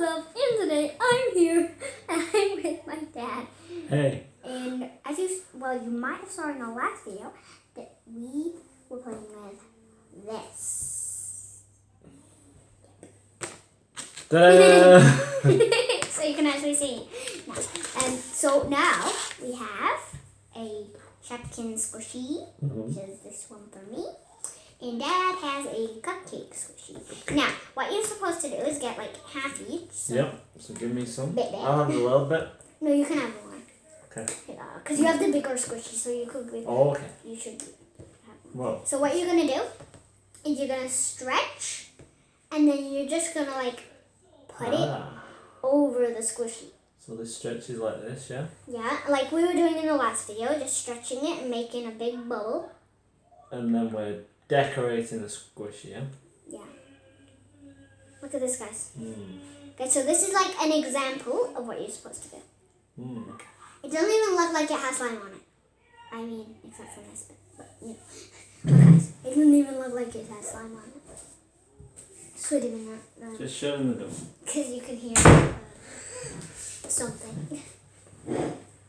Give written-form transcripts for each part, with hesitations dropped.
what's up? And today I'm here and I'm with my dad. Hey. And as you might have saw in the last video that we were playing with this. Ta-da! So you can actually see now. And so now we have a Shopkin squishy, which is this one for me. And Dad has a cupcake squishy. Now, what you're supposed to do is get like half each. So yep. So give me some. Bit. I'll have a little bit. No, you can have one. Okay. Because you have the bigger squishy, so you could. Oh, okay. You should have one. Whoa. So what you're gonna do is you're gonna stretch, and then you're just gonna like put it over the squishy. So this stretches like this, yeah? Yeah, like we were doing in the last video, just stretching it and making a big bubble. And then we're decorating the squishy, yeah? Yeah. Look at this, guys. Mm. Okay, so this is like an example of what you're supposed to do. Mm. It doesn't even look like it has slime on it. I mean, except for this bit. But, you know. But guys, it doesn't even look like it has slime on it. Should even not. Just show them the door. Because you can hear something.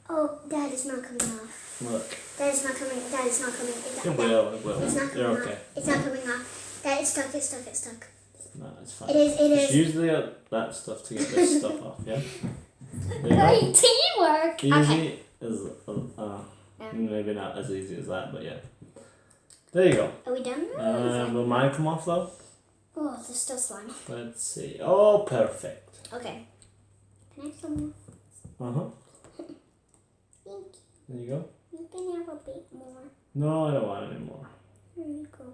Oh, Dad is not coming off. Look. Dad is not coming. Dad is not coming. It will. It's not coming You're off. okay. It's not coming off. Dad, it's stuck. It's stuck. It's stuck. No, it's fine. It is. Just use that stuff to get this stuff off, yeah? There you go. Great teamwork. Easy Okay. as, maybe not as easy as that, but yeah. There you go. Are we done? Will mine come off though? Oh, there's still slime. Let's see. Oh, perfect. Okay. Can I have some more? Uh-huh. Thank you. There you go. You can have a bit more. No, I don't want any more. Here you go.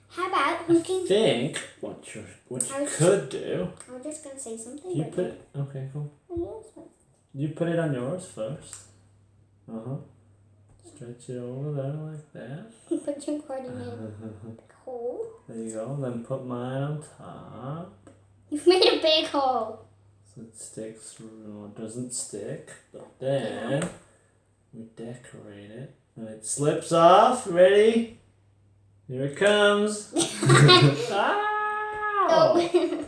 How about we can... I think what you could do... I was just going to say something. You put it... Okay, cool. You put it on yours first. Uh-huh. Stretch it over there like that. Put your coordinate big hole. There you go. Then put mine on top. You've made a big hole. So it sticks through. No, it doesn't stick. But then we decorate it. And it slips off. Ready? Here it comes. Ow! Oh.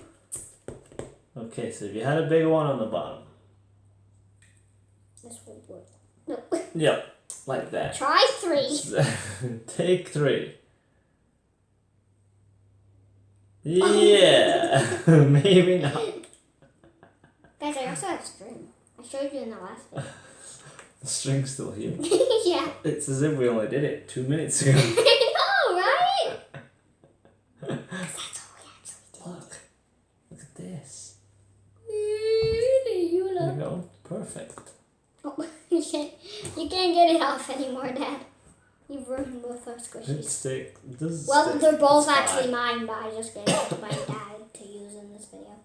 Okay, so if you had a big one on the bottom. This will work. No. Yep, like that. Try 3. Take 3. Yeah, maybe not. Guys, I also have string. I showed you in the last video. The string's still here. Yeah. It's as if we only did it 2 minutes ago. I know, right? That's all we actually did. Look at this. You There you go. Perfect. Oh, you can't get it off anymore, Dad. You've ruined both our squishies. They're both actually mine, but I just gave it to my dad to use in this video.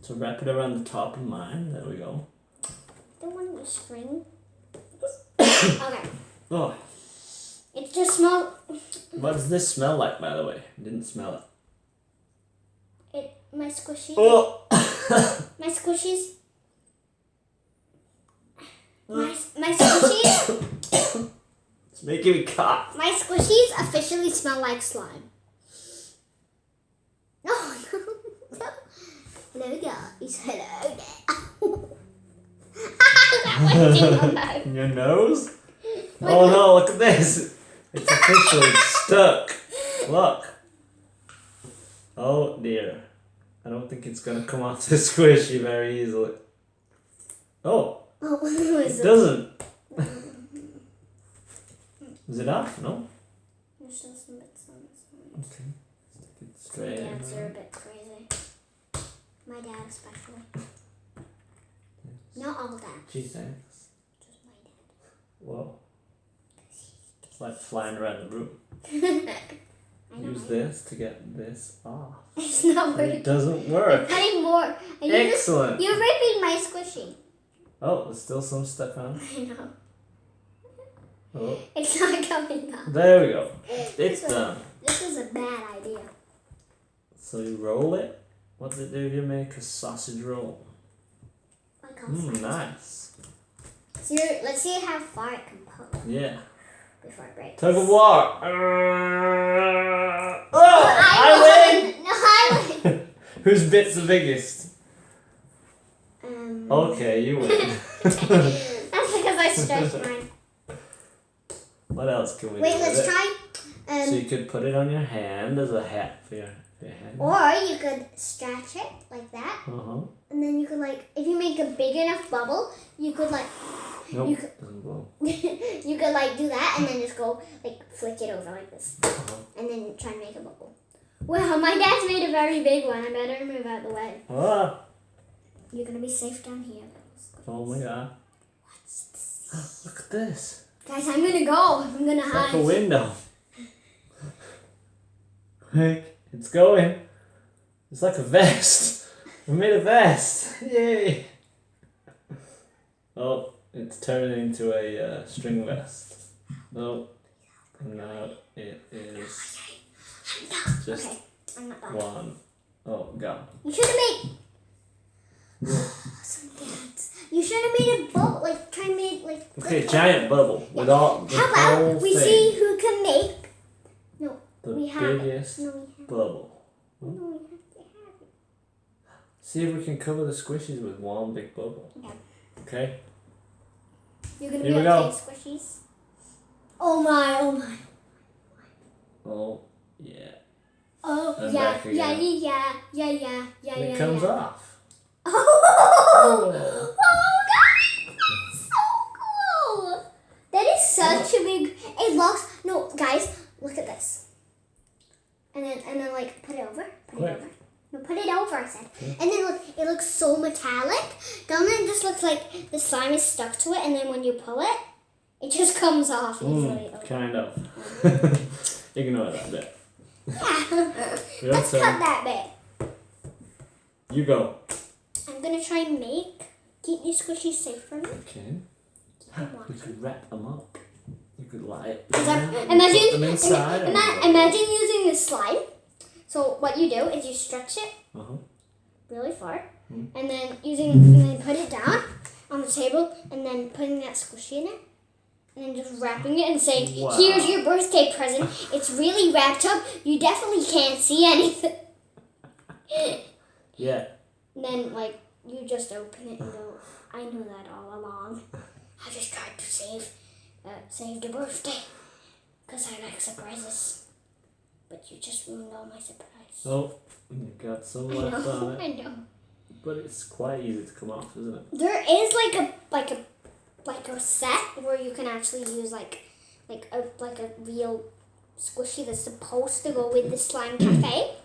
So wrap it around the top of mine. There we go. Don't want the string. Okay. Oh. It just smells. What does this smell like, by the way? I didn't smell it. My squishies. Oh. My squishies. My squishies. It's making me cough. My squishies officially smell like slime. No, no. Hello, guys. Hello there. In your nose? Oh no, look at this. It's officially stuck. Look. Oh dear. I don't think it's going to come off the squishy very easily. Oh. It doesn't. Is it off? No? There's still some bits on this one. Okay. Stick it straight in. Dads are a bit crazy. My dad especially. Not all dads. Gee, thanks. Just my dad. Whoa. It's like flying around the room. I know. Use this to get this off. It's not working. It doesn't work. I'm cutting more. Excellent. You're ripping my squishy. Oh, there's still some stuck on. I know. Oh. It's not coming up. There we go. It's done. This is a bad idea. So you roll it. What does it do if you make a sausage roll? Nice. So let's see how far it can pull. Yeah. Before it breaks. Tug of war. I win! No, I win! Whose bit's the biggest? Okay, you win. That's because I stretched mine. What else can we do? Wait, with let's it? try. So you could put it on your hand as a hat for your hand. Or you could stretch it like that. And then you could like, if you make a big enough bubble, you could like, Nope, you could, doesn't blow. you could like do that and then just go like flick it over like this. And then try and make a bubble. Wow, my dad's made a very big one. I better move out of the way. Ah. You're going to be safe down here. Oh my god. Look at this. Guys, I'm going to go. I'm going to It's hide. like a window. Quick, it's going. It's like a vest. We made a vest. Yay. Oh, it's turning into a string vest. Oh, and now it is just Okay, I'm not done. one. Oh, God. You should have made... You should have made a bubble, like, try and make, like... Okay, giant bubble with all the How whole about we thing. see who can make... No, The we have it. biggest No, we have it. bubble. No, we have to have it. See if we can cover the squishies with one big bubble. Yeah. Okay? You're going to Here be we go. okay, squishies. Oh my, oh my. Oh, yeah. Oh, And yeah, back yeah, again. yeah. And it comes off. Oh, guys, that's so cool. That is such a big, it looks, no, guys, look at this. And then like, put it over, Quick. No, put it over, I said. And then look, it looks so metallic. Down there, it just looks like the slime is stuck to it, and then when you pull it, it just comes off easily. Kind of. Ignore that bit. Yeah. Your Let's turn. cut that bit. You go. I'm gonna try and keep these squishies safe from me. Okay. We could wrap them up. You could light Imagine, put them inside. imagine using the slime. So what you do is you stretch it Uh-huh. really far, Mm. and then put it down on the table, and then putting that squishy in it, and then just wrapping it and saying, Wow. "Here's your birthday present. It's really wrapped up. You definitely can't see anything." Yeah. And then like you just open it and go, "I knew that all along. I just tried to save the birthday, because I like surprises. But you just ruined all my surprise." Oh, you got some I left know, on it. I know. But it's quite easy to come off, isn't it? There is like a set where you can actually use like a real squishy that's supposed to go with the slime cafe.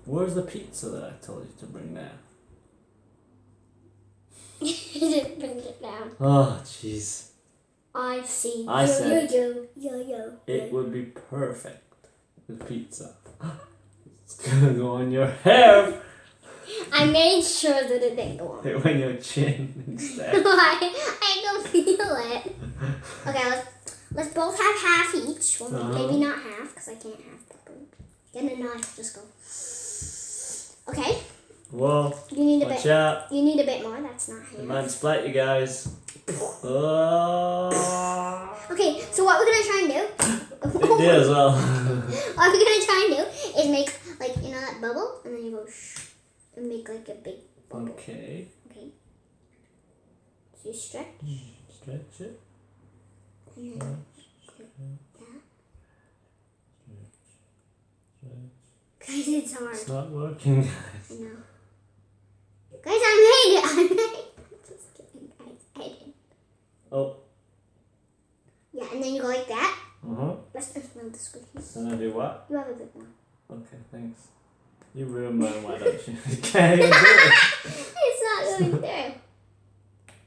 Where's the pizza that I told you to bring down? It brings it down. Oh, jeez. I see. I said Yo. it would be perfect with pizza. It's gonna go on your hair. I made sure that it didn't go on. It went your chin instead. I can feel it. Okay, let's both have half each. Well, maybe not half, because I can't have properly. Get a knife, just go. Okay. Whoa, You need a watch bit. out. You need a bit more. That's not It half. might splat you guys. Oh. Okay, so what we're gonna try and do? It did as well. What we're gonna try and do is make like that bubble, and then you go shh, and make like a big bubble. Okay. Okay. So you stretch. Stretch it. And then guys, it's hard. It's not working, guys. I know. Guys, I made it. Just kidding, guys. I did. Oh. Yeah, and then you go like that. Uh-huh. Let's just smell the squishies. And I do what? You have a big one. Okay, thanks. You ruined mine, why don't you? You can't even do it. It's not going through.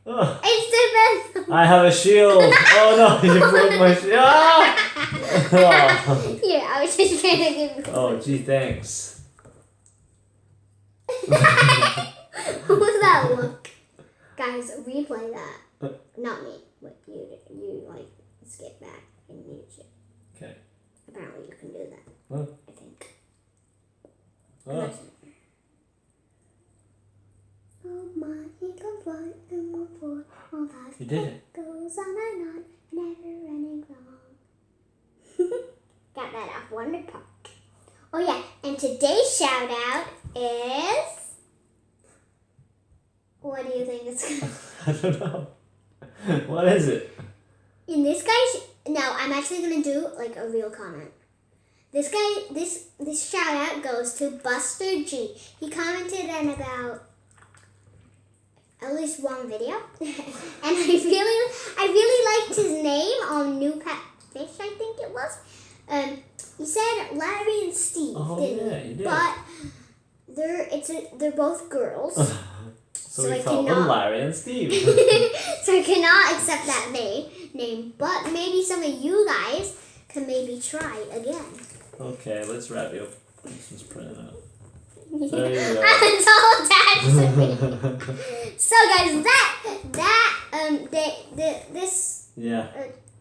Oh, It's the best. I have a shield. Oh no, you broke my shield. Ah! Oh. Here, I was just trying to give you. Oh, gee, thanks. What was that look? Guys, replay that. Not me, but you like skip back and use it. Okay. Apparently you can do that. Oh. I think. Oh. Oh my, he can fly and one for all that. You did it. Goes on and on, never running wrong. Got that off Wonder Park. Oh yeah, and today's shout out is What do you think it's gonna I don't know. What is it? In this guy's... No, I'm actually gonna do like a real comment. This guy, this shout out goes to Buster G. He commented on about at least one video, and I really liked his name on New Pet Fish. I think it was. He said Larry and Steve. Oh yeah, he did. But they're both girls. So we call them Larry and Steve. So I cannot accept that name. But maybe some of you guys can maybe try again. Okay, let's wrap you up. This is printing out. Yeah. There you go. It's all attached to me. So guys, this Yeah.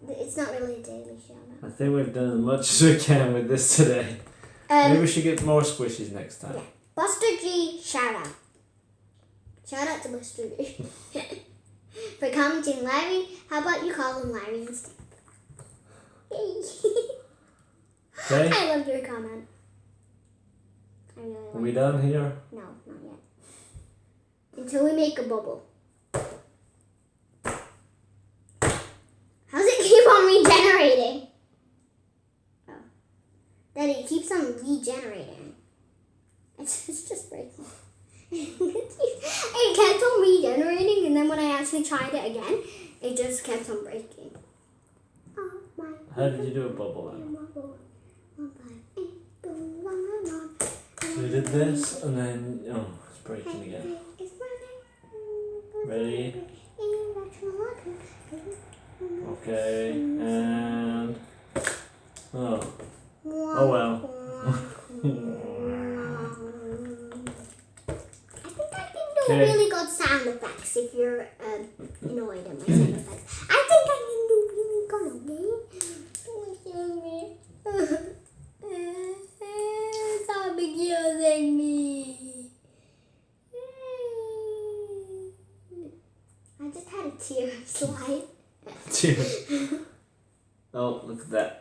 it's not really a daily show. I think we've done as much as we can with this today. Maybe we should get more squishies next time. Yeah. Buster G, shout out. Shout out to Buster G. For commenting Larry. How about you call him Larry and Steve? Okay. I loved your comment. I really Are we done here? No, not yet. Until we make a bubble. How's it keep on regenerating? Oh. That it keeps on regenerating. It's just breaking. It kept on regenerating, and then when I actually tried it again, it just kept on breaking. Oh my. How did you do a bubble then? So we did this, and then, oh, it's breaking again. Ready? Okay, and, oh well. I think I can do really good sound effects if you're annoyed at my sound effects. I think I can do really good, okay? Stop accusing me. I just had a tear slide. Cheers. Oh, look at that.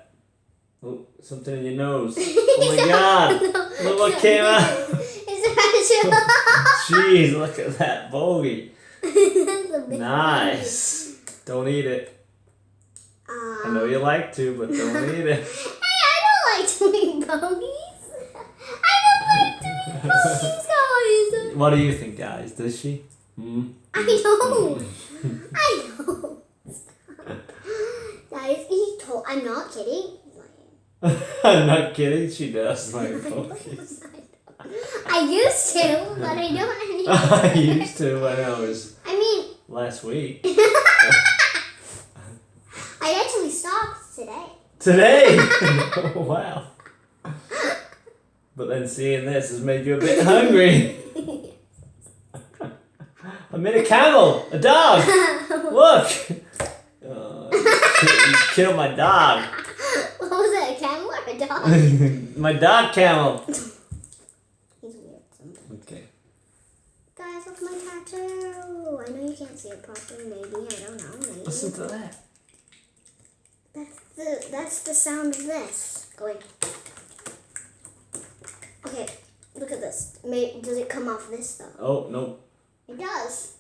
Oh, something in your nose. Oh my god. Look what came out. It's special. Jeez, look at that bogey. That's a bit Nice. Don't eat it. I know you like to, but don't eat it. Hey, I don't like to eat bogies. I don't like to eat bogies, guys. What do you think, guys? Does she? Hmm? I don't. Guys, I'm not kidding. I'm not kidding, she does like bogies. I used to, but I don't anymore. I used to when I was last week. I actually stopped today. Today? Wow. But then seeing this has made you a bit hungry. I made a camel, a dog. Look. Oh, you killed my dog. What was it, a camel or a dog? My dog camel. He's weird sometimes. Okay. Guys, look at my tattoo. I know you can't see it properly, maybe. I don't know. Maybe. Listen to that. That's the sound of this. Going. Okay, look at this. Does it come off this though? Oh, no. It does.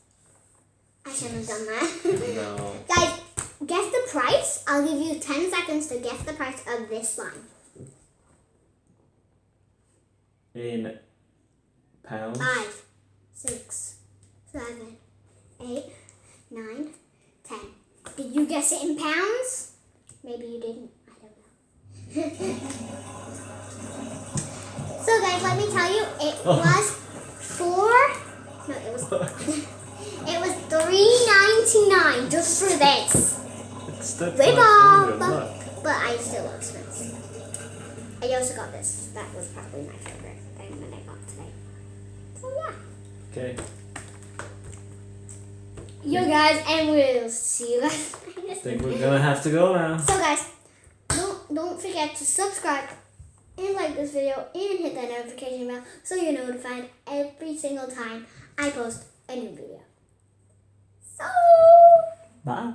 I shouldn't have done that. No. Guys, guess the price. I'll give you 10 seconds to guess the price of this slime. In pounds? 5, 6, 7, 8, 9, 10. Did you guess it in pounds? Maybe you didn't. I don't know. So guys, let me tell you, it was it was $3.99 just for this. Rip off! But I still love Smiths. I also got this. That was probably my favorite thing that I got today. So yeah. Okay. You guys, and we'll see you guys. I think we're gonna have to go now. So guys, don't forget to subscribe and like this video and hit that notification bell so you're notified every single time I post a new video. So Bye.